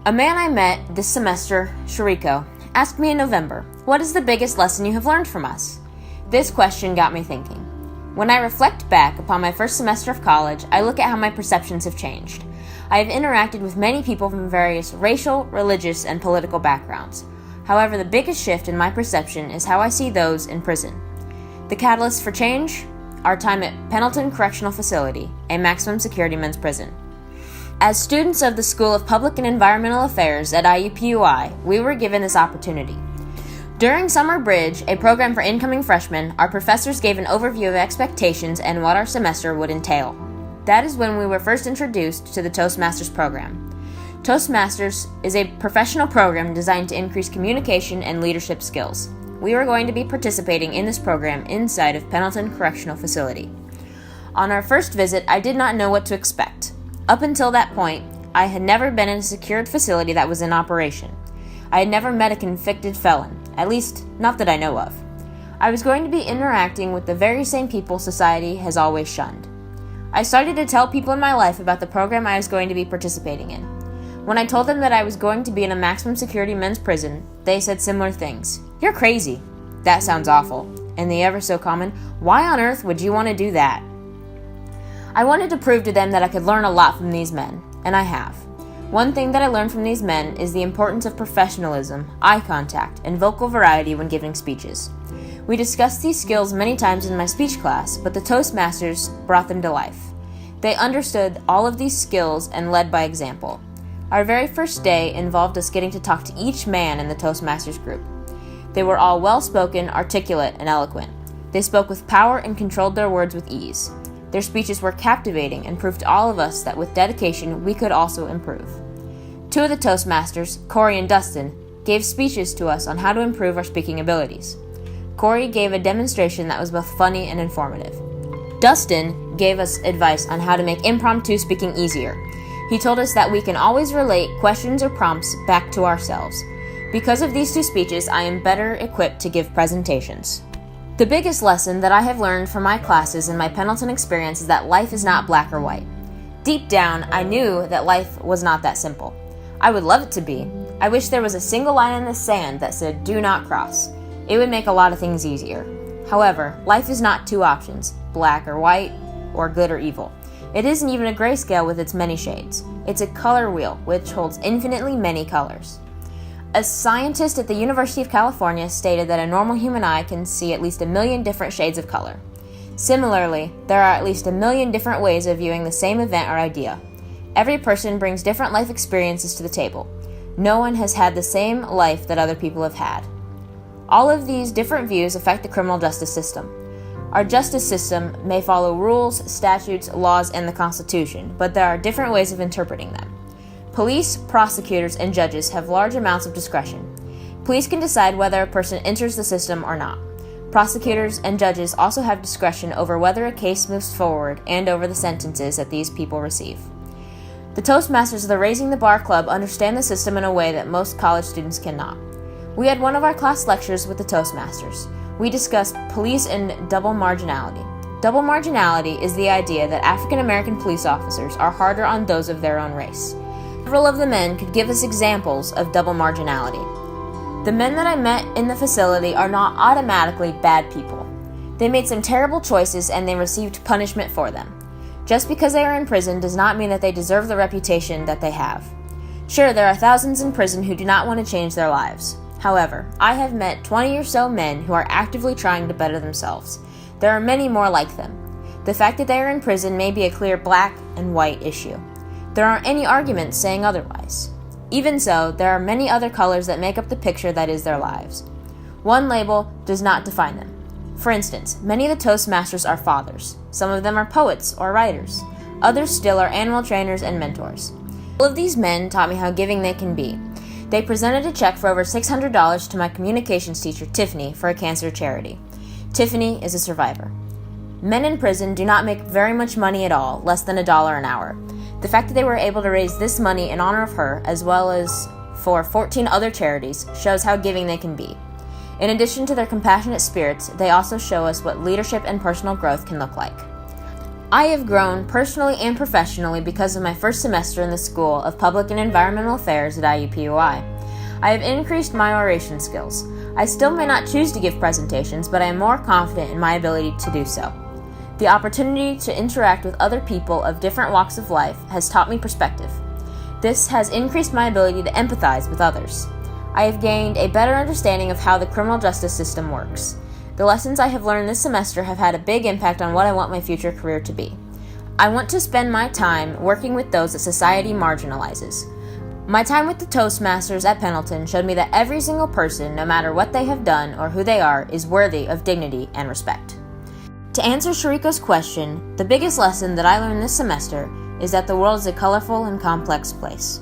A man I met this semester, Shariko, asked me in November, "What is the biggest lesson you have learned from us?" This question got me thinking. When I reflect back upon my first semester of college, I look at how my perceptions have changed. I have interacted with many people from various racial, religious, and political backgrounds. However, the biggest shift in my perception is how I see those in prison. The catalyst for change? Our time at Pendleton Correctional Facility, a maximum security men's prison. As students of the School of Public and Environmental Affairs at IUPUI, we were given this opportunity. During Summer Bridge, a program for incoming freshmen, our professors gave an overview of expectations and what our semester would entail. That is when we were first introduced to the Toastmasters program. Toastmasters is a professional program designed to increase communication and leadership skills. We were going to be participating in this program inside of Pendleton Correctional Facility. On our first visit, I did not know what to expect. Up until that point, I had never been in a secured facility that was in operation. I had never met a convicted felon, at least not that I know of. I was going to be interacting with the very same people society has always shunned. I started to tell people in my life about the program I was going to be participating in. When I told them that I was going to be in a maximum security men's prison, they said similar things. "You're crazy." "That sounds awful." And the ever so common, "Why on earth would you want to do that?" I wanted to prove to them that I could learn a lot from these men, and I have. One thing that I learned from these men is the importance of professionalism, eye contact, and vocal variety when giving speeches. We discussed these skills many times in my speech class, but the Toastmasters brought them to life. They understood all of these skills and led by example. Our very first day involved us getting to talk to each man in the Toastmasters group. They were all well-spoken, articulate, and eloquent. They spoke with power and controlled their words with ease. Their speeches were captivating and proved to all of us that with dedication we could also improve. Two of the Toastmasters, Corey and Dustin, gave speeches to us on how to improve our speaking abilities. Corey gave a demonstration that was both funny and informative. Dustin gave us advice on how to make impromptu speaking easier. He told us that we can always relate questions or prompts back to ourselves. Because of these two speeches, I am better equipped to give presentations. The biggest lesson that I have learned from my classes and my Pendleton experience is that life is not black or white. Deep down, I knew that life was not that simple. I would love it to be. I wish there was a single line in the sand that said, "Do not cross." It would make a lot of things easier. However, life is not two options, black or white, or good or evil. It isn't even a grayscale with its many shades. It's a color wheel, which holds infinitely many colors. A scientist at the University of California stated that a normal human eye can see at least 1 million different shades of color. Similarly, there are at least 1 million different ways of viewing the same event or idea. Every person brings different life experiences to the table. No one has had the same life that other people have had. All of these different views affect the criminal justice system. Our justice system may follow rules, statutes, laws, and the Constitution, but there are different ways of interpreting them. Police, prosecutors, and judges have large amounts of discretion. Police can decide whether a person enters the system or not. Prosecutors and judges also have discretion over whether a case moves forward and over the sentences that these people receive. The Toastmasters of the Raising the Bar Club understand the system in a way that most college students cannot. We had one of our class lectures with the Toastmasters. We discussed police and double marginality. Double marginality is the idea that African American police officers are harder on those of their own race. Several of the men could give us examples of double marginality. The men that I met in the facility are not automatically bad people. They made some terrible choices and they received punishment for them. Just because they are in prison does not mean that they deserve the reputation that they have. Sure, there are thousands in prison who do not want to change their lives. However, I have met 20 or so men who are actively trying to better themselves. There are many more like them. The fact that they are in prison may be a clear black and white issue. There aren't any arguments saying otherwise. Even so, there are many other colors that make up the picture that is their lives. One label does not define them. For instance, many of the Toastmasters are fathers. Some of them are poets or writers. Others still are animal trainers and mentors. All of these men taught me how giving they can be. They presented a check for over $600 to my communications teacher, Tiffany, for a cancer charity. Tiffany is a survivor. Men in prison do not make very much money at all, less than $1 an hour. The fact that they were able to raise this money in honor of her, as well as for 14 other charities, shows how giving they can be. In addition to their compassionate spirits, they also show us what leadership and personal growth can look like. I have grown personally and professionally because of my first semester in the School of Public and Environmental Affairs at IUPUI. I have increased my oration skills. I still may not choose to give presentations, but I am more confident in my ability to do so. The opportunity to interact with other people of different walks of life has taught me perspective. This has increased my ability to empathize with others. I have gained a better understanding of how the criminal justice system works. The lessons I have learned this semester have had a big impact on what I want my future career to be. I want to spend my time working with those that society marginalizes. My time with the Toastmasters at Pendleton showed me that every single person, no matter what they have done or who they are, is worthy of dignity and respect. To answer Shariko's question, the biggest lesson that I learned this semester is that the world is a colorful and complex place.